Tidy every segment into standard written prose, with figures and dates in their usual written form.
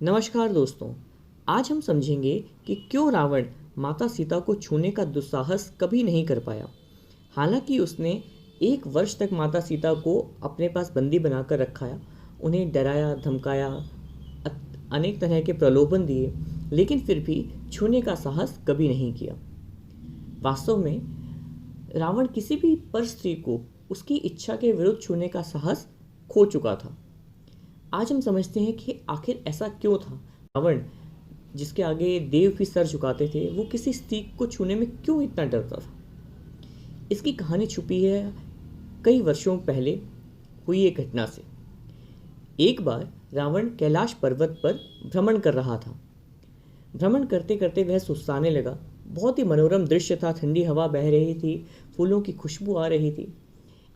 नमस्कार दोस्तों। आज हम समझेंगे कि क्यों रावण माता सीता को छूने का दुस्साहस कभी नहीं कर पाया। हालांकि उसने 1 वर्ष तक माता सीता को अपने पास बंदी बनाकर रखाया, उन्हें डराया, धमकाया, अनेक तरह के प्रलोभन दिए, लेकिन फिर भी छूने का साहस कभी नहीं किया। वास्तव में रावण किसी भी पर स्त्री को उसकी इच्छा के विरुद्ध छूने का साहस खो चुका था। आज हम समझते हैं कि आखिर ऐसा क्यों था। रावण, जिसके आगे देव भी सर झुकाते थे, वो किसी स्त्री को छूने में क्यों इतना डरता था। इसकी कहानी छुपी है कई वर्षों पहले हुई एक घटना से। एक बार रावण कैलाश पर्वत पर भ्रमण कर रहा था। भ्रमण करते करते वह सुस्ताने लगा। बहुत ही मनोरम दृश्य था। ठंडी हवा बह रही थी, फूलों की खुशबू आ रही थी।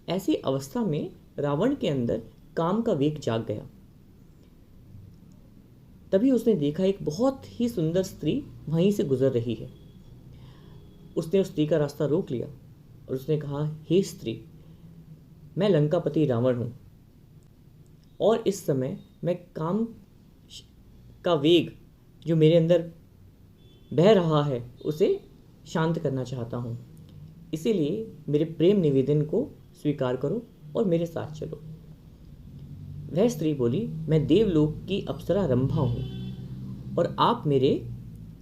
ऐसी अवस्था में रावण के अंदर काम का वेग जाग गया। तभी उसने देखा एक बहुत ही सुंदर स्त्री वहीं से गुजर रही है। उसने उस स्त्री का रास्ता रोक लिया और उसने कहा, हे स्त्री, मैं लंकापति रावण हूं और इस समय मैं काम का वेग जो मेरे अंदर बह रहा है उसे शांत करना चाहता हूं। इसीलिए मेरे प्रेम निवेदन को स्वीकार करो और मेरे साथ चलो। वह स्त्री बोली, मैं देवलोक की अप्सरा रंभा हूँ और आप मेरे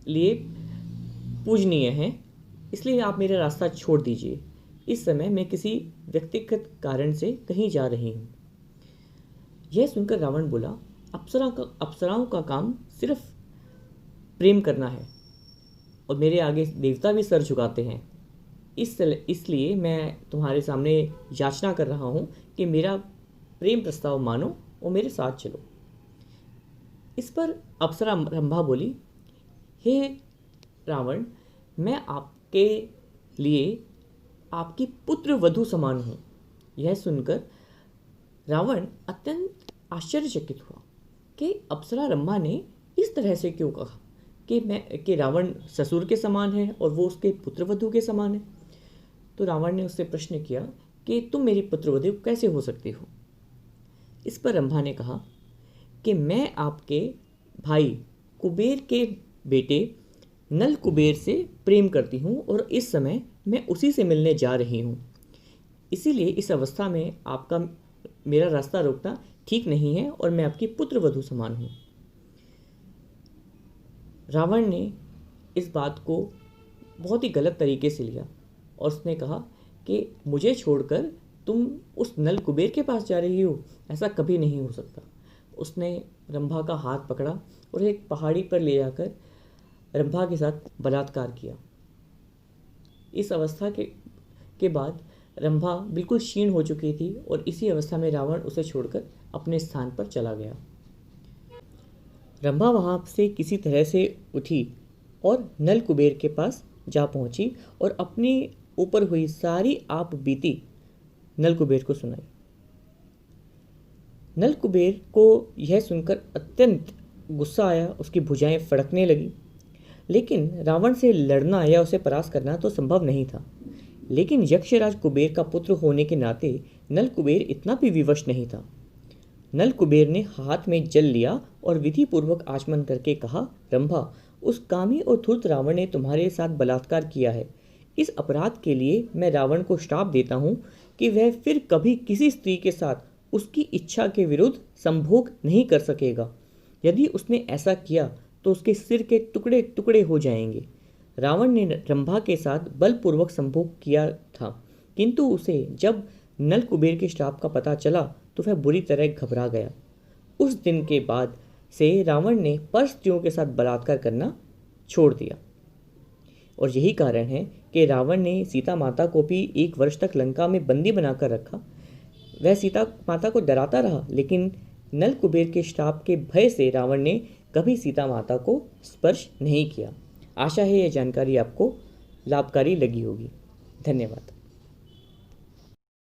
लिए पूजनीय हैं, इसलिए आप मेरा रास्ता छोड़ दीजिए। इस समय मैं किसी व्यक्तिगत कारण से कहीं जा रही हूँ। यह सुनकर रावण बोला, अप्सराओं का काम सिर्फ प्रेम करना है और मेरे आगे देवता भी सर झुकाते हैं। इसलिए मैं तुम्हारे सामने याचना कर रहा हूँ कि मेरा प्रेम प्रस्ताव मानो और मेरे साथ चलो। इस पर अप्सरा रंभा बोली, हे रावण, मैं आपके लिए आपकी पुत्र वधू समान हूँ। यह सुनकर रावण अत्यंत आश्चर्यचकित हुआ कि अप्सरा रंभा ने इस तरह से क्यों कहा कि रावण ससुर के समान है और वो उसके पुत्र वधू के समान है। तो रावण ने उससे प्रश्न किया कि तुम मेरी पुत्रवधू कैसे हो सकती हो। इस पर रंभा ने कहा कि मैं आपके भाई कुबेर के बेटे नल कुबेर से प्रेम करती हूँ और इस समय मैं उसी से मिलने जा रही हूँ। इसीलिए इस अवस्था में आपका मेरा रास्ता रोकना ठीक नहीं है और मैं आपकी पुत्रवधू समान हूँ। रावण ने इस बात को बहुत ही गलत तरीके से लिया और उसने कहा कि मुझे छोड़कर तुम उस नल कुबेर के पास जा रही हो, ऐसा कभी नहीं हो सकता। उसने रंभा का हाथ पकड़ा और एक पहाड़ी पर ले जाकर रंभा के साथ बलात्कार किया। इस अवस्था के बाद रंभा बिल्कुल क्षीण हो चुकी थी और इसी अवस्था में रावण उसे छोड़कर अपने स्थान पर चला गया। रंभा वहाँ से किसी तरह से उठी और नल कुबेर के पास जा पहुँची और अपनी ऊपर हुई सारी आप बीती नल कुबेर को सुनाई। नल कुबेर को यह सुनकर अत्यंत गुस्सा आया, उसकी भुजाएं फड़कने लगी। लेकिन रावण से लड़ना या उसे परास्त करना तो संभव नहीं था। लेकिन यक्षराज कुबेर का पुत्र होने के नाते नल कुबेर इतना भी विवश नहीं था। नल कुबेर ने हाथ में जल लिया और विधि पूर्वक आचमन करके कहा, रंभा, उस कामी और धूर्त रावण ने तुम्हारे साथ बलात्कार किया है। इस अपराध के लिए मैं रावण को श्राप देता हूँ कि वह फिर कभी किसी स्त्री के साथ उसकी इच्छा के विरुद्ध संभोग नहीं कर सकेगा। यदि उसने ऐसा किया तो उसके सिर के टुकड़े टुकड़े हो जाएंगे। रावण ने रंभा के साथ बलपूर्वक संभोग किया था, किंतु उसे जब नल कुबेर के श्राप का पता चला तो वह बुरी तरह घबरा गया। उस दिन के बाद से रावण ने पर स्त्रियों के साथ बलात्कार करना छोड़ दिया और यही कारण है कि रावण ने सीता माता को भी 1 वर्ष तक लंका में बंदी बनाकर रखा। वह सीता माता को डराता रहा, लेकिन नल कुबेर के श्राप के भय से रावण ने कभी सीता माता को स्पर्श नहीं किया। आशा है यह जानकारी आपको लाभकारी लगी होगी। धन्यवाद।